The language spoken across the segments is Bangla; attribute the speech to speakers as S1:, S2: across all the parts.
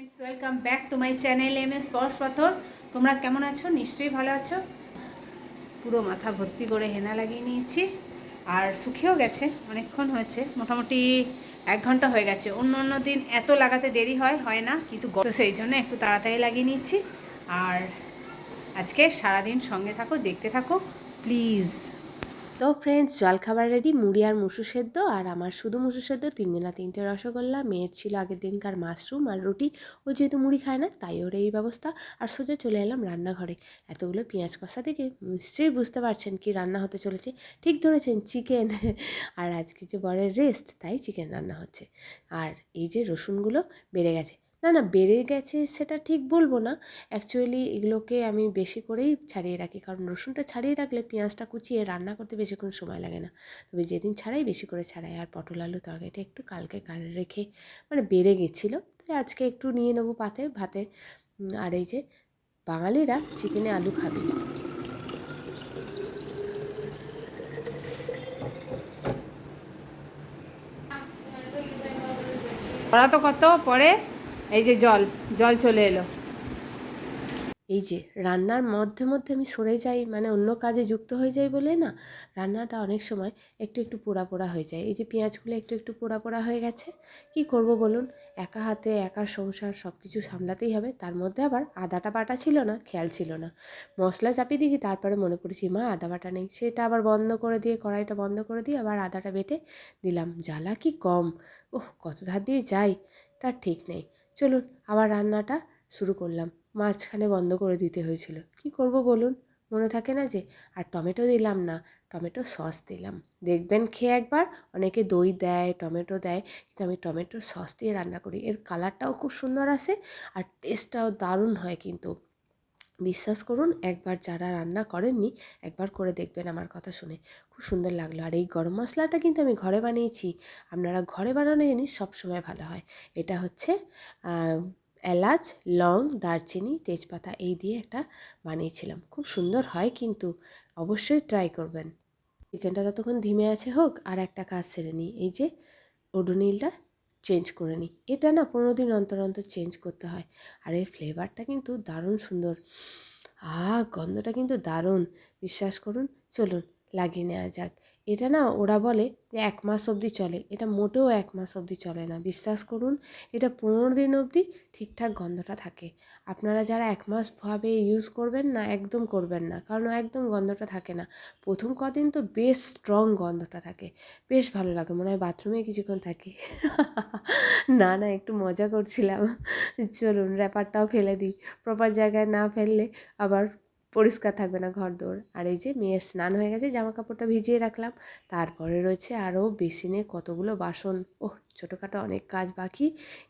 S1: Friends, welcome back to my channel M S Parash Pathar. তোমরা কেমন আছো? নিশ্চয়ই ভালো আছো। পুরো মাথা ভর্তি করে হেনা লাগিয়ে নিয়েছি, আর শুকিয়েও গেছে, অনেকক্ষণ হয়েছে, মোটামুটি 1 ঘন্টা হয়ে গেছে। অন্য দিন এত লাগাতে দেরি হয় না, কিন্তু তো সেই জন্য একটু তাড়াতাড়ি লাগিয়ে নিচ্ছি। আর আজকে সারাদিন সঙ্গে থাকো, দেখতে থাকো প্লিজ।
S2: তো ফ্রেন্ডস, জলখাবার রেডি। মুড়ি আর মুসুর সেদ্ধ, আর আমার শুধু মুসুর সেদ্ধ, 3 রসগোল্লা। মেয়ের ছিল আগের দিনকার মাশরুম আর রুটি। ও যেহেতু মুড়ি খায় না, তাই ওর এই ব্যবস্থা। আর সোজা চলে এলাম রান্নাঘরে। এতগুলো পেঁয়াজ কষা থেকে নিশ্চয়ই বুঝতে পারছেন কি রান্না হতে চলেছে। ঠিক ধরেছেন, চিকেন। আর আজকে যে বরের রেস্ট, তাই চিকেন রান্না হচ্ছে। আর এই যে রসুনগুলো বেড়ে গেছে, না বেড়ে গেছে সেটা ঠিক বলবো না। অ্যাকচুয়ালি এগুলোকে আমি বেশি করেই ছাড়িয়ে রাখি, কারণ রসুনটা ছাড়িয়ে রাখলে পেঁয়াজটা কুচিয়ে রান্না করতে বেশিক্ষণ সময় লাগে না। তবে যেদিন ছাড়াই বেশি করে ছাড়াই। আর পটল আলু তরকারিটা একটু কালকে কাড়ে রেখে মানে বেড়ে গেছিলো, তো আজকে একটু নিয়ে নেবো ভাতে। আর এই যে বাঙালিরা চিকেনে আলু খাবে।
S1: ওরা তো কত পরে, এই যে জল জল চলে এলো।
S2: এই যে রান্নার মধ্যে মধ্যে আমি সরে যাই, মানে অন্য কাজে যুক্ত হয়ে যাই বলে না, রান্নাটা অনেক সময় একটু একটু পোড়া পোড়া হয়ে যায়। এই যে পেঁয়াজগুলো একটু একটু পোড়া পোড়া হয়ে গেছে, কি করব বলুন? একা হাতে একা সংসার, সব কিছু সামলাতেই হবে। তার মধ্যে আবার আদাটা বাটা ছিল না, খেয়াল ছিল না। মশলা চাপিয়ে দিয়েছি, তারপরে মনে পড়েছি মা আদা বাটা নেই। সেটা আবার বন্ধ করে দিয়ে, কড়াইটা বন্ধ করে দিয়ে আবার আদাটা বেটে দিলাম। জ্বালা কি কম! ওহ, কত ধার দিয়ে যাই তার ঠিক নেই। চলুন আবার রান্নাটা শুরু করলাম। মাঝখানে বন্ধ করে দিতে হয়েছিল, কি করব বলুন? মনে থাকে না যে। আর টমেটো দিলাম না, টমেটো সস দিলাম। দেখবেন খেয়ে একবার, অনেকে দই দেয়, টমেটো দেয়, কিন্তু আমি টমেটো সস দিয়ে রান্না করি। এর কালারটাও খুব সুন্দর আসে, আর টেস্টটাও দারুণ হয়। কিন্তু বিশ্বাস করুন, একবার যারা রান্না করেননি, একবার করে দেখবেন আমার কথা শুনে, খুব সুন্দর লাগলো। আর এই গরম মশলাটা কিন্তু আমি ঘরে বানিয়েছি। আপনারা ঘরে বানানো জিনিস সবসময় ভালো হয়। এটা হচ্ছে এলাচ, লং, দারচিনি, তেজপাতা এই দিয়ে একটা বানিয়েছিলাম, খুব সুন্দর হয়। কিন্তু অবশ্যই ট্রাই করবেন। চিকেনটা ততক্ষণ ধিমে আছে হোক, আর একটা কাজ সেরে নিই। এই যে ওডোনিলটা চেঞ্জ করে নিই। এটা না 15 দিন অন্তর অন্তর চেঞ্জ করতে হয়। আর এর ফ্লেভারটা কিন্তু দারুণ সুন্দর। গন্ধটা কিন্তু দারুণ, বিশ্বাস করুন। চলুন লাগিয়ে নেওয়া যাক। এটা না ওরা বলে যে 1 মাস অবধি চলে, এটা মোটেও 1 মাস অবধি চলে না, বিশ্বাস করুন। এটা 15 দিন অবধি ঠিকঠাক গন্ধটা থাকে। আপনারা যারা 1 মাস ভাবে ইউজ করবেন না, একদম করবেন না, কারণ একদম গন্ধটা থাকে না। প্রথম কদিন তো বেশ স্ট্রং গন্ধটা থাকে, বেশ ভালো লাগে, মনে হয় বাথরুমে কিছুক্ষণ থাকি। না একটু মজা করছিলাম। চলুন র্যাপারটাও ফেলে দিই, প্রপার জায়গায় না ফেললে আবার পরিষ্কার থাকবে না ঘরদোর। আর এই যে মেয়ের স্নান হয়ে গেছে, জামা কাপড়টা ভিজিয়ে রাখলাম। তারপরে রয়েছে আরও বেসিনে কতগুলো বাসন। ওহ, ছোটোখাটো অনেক কাজ বাকি।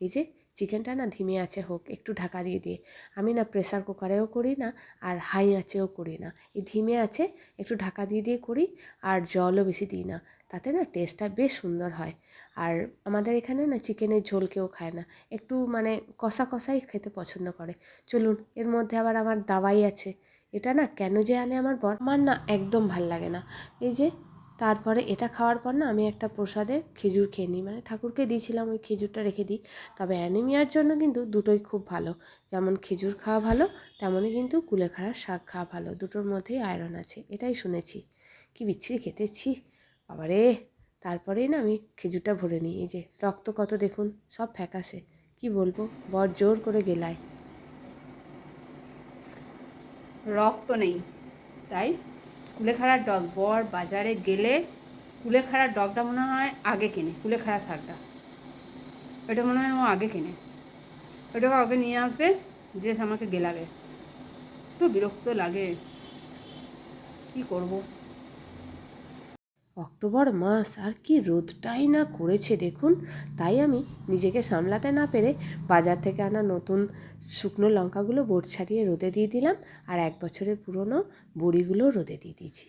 S2: এই যে চিকেনটা না ধিমে আছে হোক, একটু ঢাকা দিয়ে আমি না প্রেসার কুকারেও করি না, আর হাই আঁচেও করি না। এই ধিমে আছে, একটু ঢাকা দিয়ে করি। আর জলও বেশি দিই না, তাতে না টেস্টটা বেশ সুন্দর হয়। আর আমাদের এখানে না চিকেনের ঝোল কেউ খায় না, একটু মানে কষা কষাই খেতে পছন্দ করে। চলুন, এর মধ্যে আবার আমার দাওয়াই আছে। এটা না কেন যে আনে আমার বর, আমার না একদম ভাল লাগে না। এই যে তারপরে এটা খাওয়ার পর না আমি একটা প্রসাদে খেজুর খেয়ে নিই, মানে ঠাকুরকে দিয়েছিলাম, ওই খেজুরটা রেখে দিই। তবে অ্যানিমিয়ার জন্য কিন্তু দুটোই খুব ভালো। যেমন খেজুর খাওয়া ভালো, তেমনই কিন্তু কুলেখাড়ার শাক খাওয়া ভালো। দুটোর মধ্যেই আয়রন আছে, এটাই শুনেছি। কি বিচ্ছিরি খেতেছি বাবারে। তারপরেই না আমি খেজুরটা ভরে নিই। এই যে রক্ত কত দেখুন, সব ফ্যাকাশে। কি বলবো, বর জোর করে গেলায়।
S1: রক্ত নেই, তাই কুলেখাড়ার ডগ বর বাজারে গেলে কুলেখাড়ার ডগটা মনে হয় আগে কেনে, কুলেখাড়ার শাকটা এটা মনে হয় ও আগে কেনে, ওটাকে আগে নিয়ে আসবে, ড্রেস আমাকে গেলাবে। তো বিরক্ত লাগে, কি করব।
S2: অক্টোবর মাস, আর কি রোদটাই না করেছে দেখুন। তাই আমি নিজেকে সামলাতে না পেরে বাজার থেকে আনা নতুন শুকনো লঙ্কাগুলো বোট ছাড়িয়ে রোদে দিয়ে দিলাম। আর 1 বছরের পুরনো বড়িগুলো রোদে দিয়ে দিয়েছি।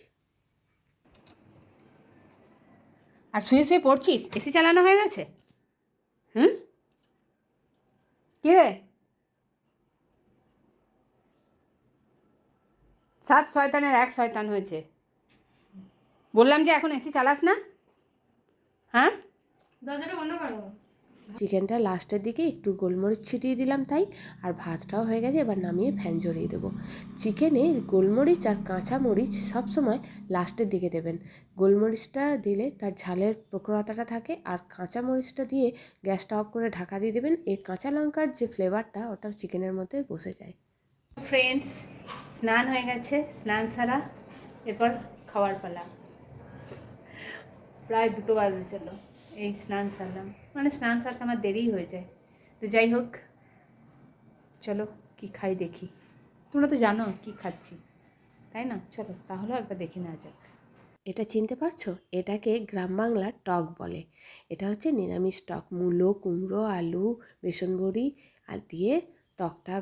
S1: আর শুয়ে শুয়ে পড়ছিস? এসি চালানো হয়ে গেছে? হুম, কে রে? 7 শয়তানের 1 শয়তান হয়েছে। বললাম যে এখন এসি চালাস না। হ্যাঁ,
S3: দরজাটা বন্ধ করো।
S2: চিকেনটা লাস্টের দিকে একটু গোলমরিচ ছিটিয়ে দিলাম তাই, আর ভাতটাও হয়ে গেছে, এবার নামিয়ে ফ্যান ঝরিয়ে দেবো। চিকেনে গোলমরিচ আর কাঁচা মরিচ সবসময় লাস্টের দিকে দেবেন। গোলমরিচটা দিলে তার ঝালের প্রখরতাটা থাকে, আর কাঁচা মরিচটা দিয়ে গ্যাসটা অফ করে ঢাকা দিয়ে দেবেন। এই কাঁচা লঙ্কার যে ফ্লেভারটা ওটা চিকেনের মধ্যে বসে যায়।
S1: ফ্রেন্ডস, স্নান হয়ে গেছে, স্নান সারা, এরপর খাওয়ার পালা। প্রায় 2টো বাজে চলো, এই স্নান সারলাম, মানে স্নান সারতে আমার দেরিই হয়ে যায়। তো যাই হোক, চলো কি খাই দেখি। তোমরা তো জানো কি খাচ্ছি, তাই না? চলো তাহলে একবার দেখে নেওয়া যাক।
S2: এটা চিনতে পারছো? এটাকে গ্রাম বাংলার টক বলে। এটা হচ্ছে নিরামিষ টক, মূলো, কুমড়ো, আলু, বেসন বড়ি আর দিয়ে টকটা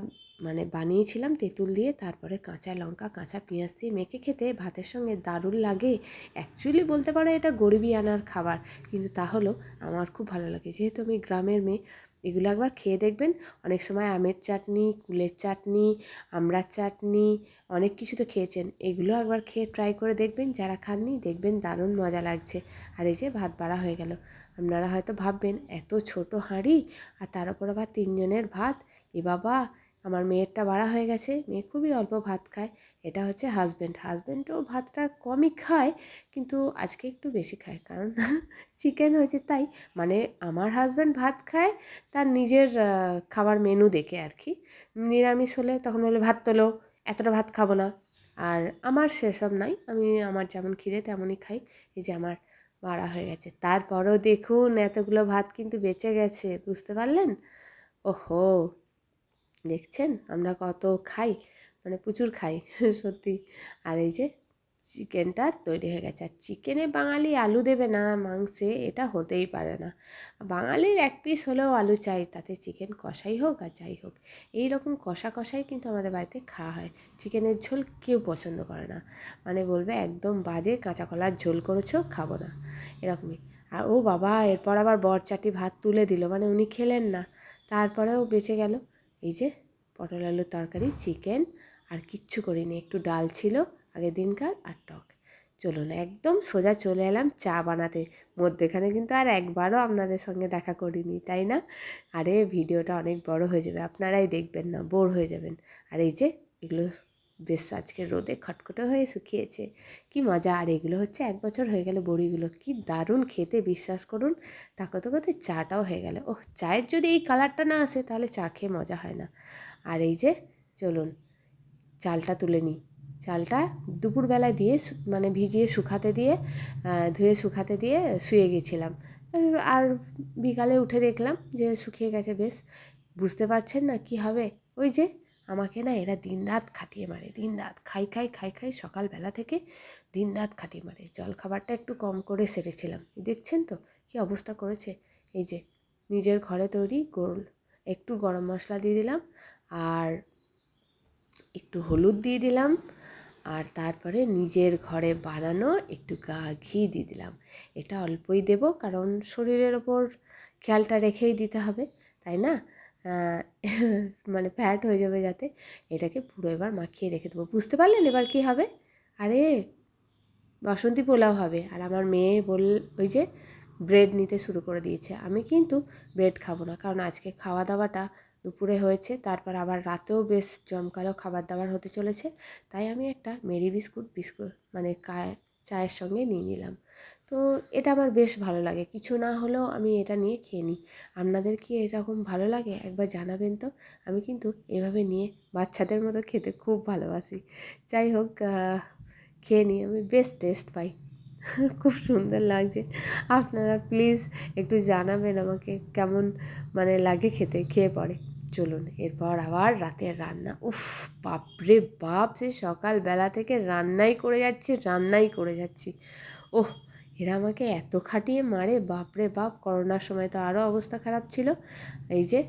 S2: মানে বানিয়েছিলাম তেঁতুল দিয়ে, তারপরে কাঁচা লঙ্কা কাঁচা পেঁয়াজ দিয়ে মেখে খেতে ভাতের সঙ্গে দারুণ লাগে। অ্যাকচুয়ালি বলতে পারো এটা গরিবি আনার খাবার, কিন্তু তা হলেও আমার খুব ভালো লাগে, যেহেতু আমি গ্রামের মেয়ে। এগুলো একবার খেয়ে দেখবেন। অনেক সময় আমের চাটনি, কুলের চাটনি, আমড়ার চাটনি, অনেক কিছু তো খেয়েছেন, এগুলো একবার খেয়ে ট্রাই করে দেখবেন। যারা খাননি দেখবেন দারুণ মজা লাগছে। আর এই যে ভাত বাড়া হয়ে গেল। আপনারা হয়তো ভাববেন এত ছোট হাঁড়ি, আর তার উপর আবার 3 জনের ভাত, এ বাবা! আমার মেয়েরটা বাড়া হয়ে গেছে, মেয়ে খুবই অল্প ভাত খায়। এটা হচ্ছে হাজব্যান্ডও ভাতটা কমই খায়, কিন্তু আজকে একটু বেশি খায়, কারণ চিকেন হয়েছে তাই। মানে আমার হাজব্যান্ড ভাত খায় তার নিজের খাবার মেনু দেখে আর কি। নিরামিষ হলে তখন বলে ভাত তোলো, এতটা ভাত খাবো না। আর আমার সেসব নাই, আমি আমার যেমন খিদে তেমনই খাই। এই যে আমার বাড়া হয়ে গেছে, তারপরেও দেখুন এতগুলো ভাত কিন্তু বেঁচে গেছে, বুঝতে পারলেন? ওহো, দেখছেন আমরা কত খাই, মানে প্রচুর খাই সত্যি। আর এই যে চিকেনটা তৈরি হয়ে গেছে। আর চিকেনে বাঙালি আলু দেবে না মাংসে, এটা হতেই পারে না। বাঙালির এক পিস হলেও আলু চাই, তাতে চিকেন কষাই হোক আর যাই হোক। এই রকম কষা কষাই কিন্তু আমাদের বাড়িতে খাওয়া হয়। চিকেনের ঝোল কেউ পছন্দ করে না, মানে বলবে একদম বাজে, কাঁচা কলার ঝোল করেছো, খাবো না, এরকমই। আর ও বাবা, এরপর আবার বরচাটি ভাত তুলে দিল, মানে উনি খেলেন না, তারপরেও বেঁচে গেল। এই যে পটল আলুর তরকারি, চিকেন, আর কিচ্ছু করিনি, একটু ডাল ছিল আগের দিনকার, আর টক। চলুন একদম সোজা চলে এলাম চা বানাতে। মধ্যেখানে কিন্তু আর একবারও আপনাদের সঙ্গে দেখা করিনি, তাই না? আরে ভিডিওটা অনেক বড় হয়ে যাবে, আপনারাই দেখবেন না, বোর হয়ে যাবেন। আর এই যে এগুলো বেশ আজকে রোদে খটখটে হয়ে শুকিয়েছে, কি মজা। আর এগুলো হচ্ছে 1 বছর হয়ে গেল বড়িগুলো, কি দারুণ খেতে, বিশ্বাস করুন। তা করতে করতে চাটাও হয়ে গেল। ওহ, চায়ের যদি এই কালারটা না আসে তাহলে চা খেয়ে মজা হয় না। আর এই যে চলুন চালটা তুলে নিই। চালটা দুপুরবেলায় দিয়ে মানে ভিজিয়ে শুকাতে দিয়ে, ধুয়ে শুকাতে দিয়ে শুয়ে গেছিলাম। আর বিকালে উঠে দেখলাম যে শুকিয়ে গেছে বেশ। বুঝতে পারছেন না কি হবে? ওই যে আমাকে না এরা দিনরাত খাটিয়ে মারে, দিনরাত খাই খাই খাই খাই, সকালবেলা থেকে দিনরাত খাটিয়ে মারে। জলখাবারটা একটু কম করে সেরেছিলাম, দেখছেন তো কী অবস্থা করেছে। এই যে নিজের ঘরে তৈরি একটু গরম মশলা দিয়ে দিলাম, আর একটু হলুদ দিয়ে দিলাম, আর তারপরে নিজের ঘরে বানানো একটু ঘি দিয়ে দিলাম। এটা অল্পই দেব, কারণ শরীরের ওপর খেয়ালটা রেখেই দিতে হবে, তাই না? মানে ফ্যাট হয়ে যাবে যাতে। এটাকে পুরো এবার মাখিয়ে রেখে দেবো। বুঝতে পারলেন এবার কি হবে? আরে বাসন্তী পোলাও হবে। আর আমার মেয়ে ওই যে ব্রেড নিতে শুরু করে দিয়েছে। আমি কিন্তু ব্রেড খাবো না, কারণ আজকে খাওয়া দাওয়াটা দুপুরে হয়েছে, তারপর আবার রাতেও বেশ জমকালো খাবার দাবার হতে চলেছে। তাই আমি একটা মেরি বিস্কুট মানে চায়ের সঙ্গে নিয়ে নিলাম। তো এটা আমার বেশ ভালো লাগে, কিছু না হলেও আমি এটা নিয়ে খেয়ে নিই। আপনাদের কি এরকম ভালো লাগে একবার জানাবেন তো। আমি কিন্তু এভাবে নিয়ে বাচ্চাদের মতো খেতে খুব ভালোবাসি। যাই হোক, খেয়ে নিই, আমি বেশ টেস্ট পাই। খুব সুন্দর লাগছে। আপনারা প্লিজ একটু জানাবেন আমাকে কেমন মানে লাগে খেতে, খেয়ে পরে। চলুন এরপর আবার রাতের রান্না। উফ, বাপরে বাপ, সে সকালবেলা থেকে রান্নাই করে যাচ্ছি। ওহ, এরা আমাকে এত খাটিয়ে মারে, বাপরে বাপ। করোনার সময় তো আরও অবস্থা খারাপ ছিল। এই যে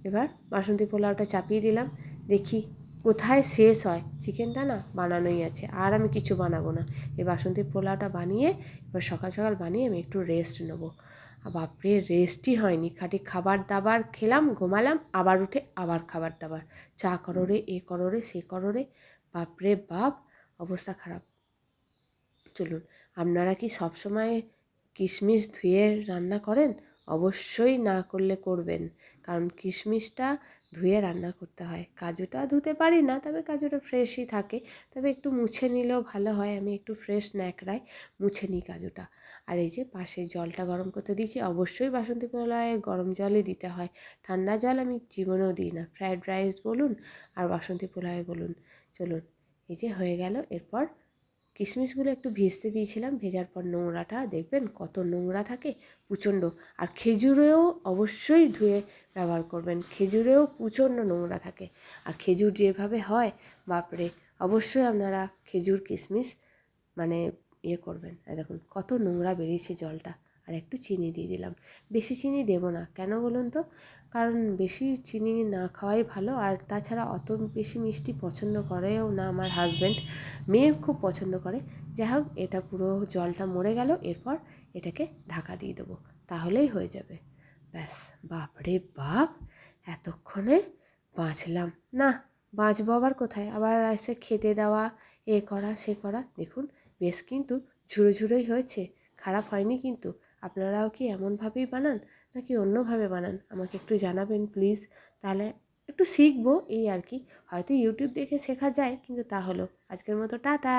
S2: এবার বাসন্তী পোলাওটা চাপিয়ে দিলাম, দেখি কোথায় শেষ হয়। চিকেনটা না বানানোই আছে, আর আমি কিছু বানাবো না। এই বাসন্তী পোলাওটা বানিয়ে এবার সকাল সকাল বানিয়ে আমি একটু রেস্ট নেবো। বাপরে, রেস্টই হয়নি, খাটি খাবার দাবার খেলাম, ঘুমালাম, আবার উঠে আবার খাবার দাবার, চা করো রে, এ করো রে, সে করো রে, বাপরে বাপ, অবস্থা খারাপ। চলুন, আপনারা কি সবসময় কিশমিশ ধুয়ে রান্না করেন? অবশ্যই না করলে করবেন, কারণ কিশমিশটা ধুয়ে রান্না করতে হয়। কাজুটা ধুতে পারি না, তবে কাজুটা ফ্রেশই থাকে, তবে একটু মুছে নিলেও ভালো হয়। আমি একটু ফ্রেশ ন্যাকড়ায় মুছে নিই কাজুটা। আর এই যে পাশে জলটা গরম করতে দিয়েছি, অবশ্যই বাসন্তী পোলাওয়ে গরম জলই দিতে হয়, ঠান্ডা জল আমি জীবনেও দিই না, ফ্রায়েড রাইস বলুন আর বাসন্তী পোলাওয়ে বলুন। চলুন, এই যে হয়ে গেল। এরপর কিশমিশগুলো একটু ভিজতে দিয়েছিলাম, ভেজার পর নোংরাটা দেখবেন কত নোংরা থাকে, প্রচণ্ড। আর খেজুরেও অবশ্যই ধুয়ে ব্যবহার করবেন, খেজুরেও প্রচণ্ড নোংরা থাকে। আর খেজুর যেভাবে হয়, বাপরে, অবশ্যই আপনারা খেজুর কিশমিশ মানে করবেন। আর দেখুন কত নোংরা বেরিয়েছে জলটা। আর একটু চিনি দিয়ে দিলাম, বেশি চিনি দেব না, কেন বলুন তো, কারণ বেশি চিনি না খাওয়াই ভালো। আর তাছাড়া অত বেশি মিষ্টি পছন্দ করেও না আমার হাজব্যান্ড, মেয়ে খুব পছন্দ করে। যাই হোক, এটা পুরো জলটা মরে গেল, এরপর এটাকে ঢাকা দিয়ে দেবো, তাহলেই হয়ে যাবে। ব্যাস, বাপরে বাপ, এতক্ষণে বাঁচলাম না। বাঁচবো আবার কোথায়, আবার এসে খেতে দেওয়া, এ করা সে করা। দেখুন বেশ কিন্তু ঝুড়ো ঝুড়োই হয়েছে, খারাপ হয়নি কিন্তু। আপনারাও কি এমনভাবেই বানান নাকি অন্যভাবে বানান, আমাকে একটু জানাবেন প্লিজ, তাহলে একটু শিখবো এই আর কি। হয়তো ইউটিউব দেখে শেখা যায়, কিন্তু তা হলো। আজকের মতো টাটা।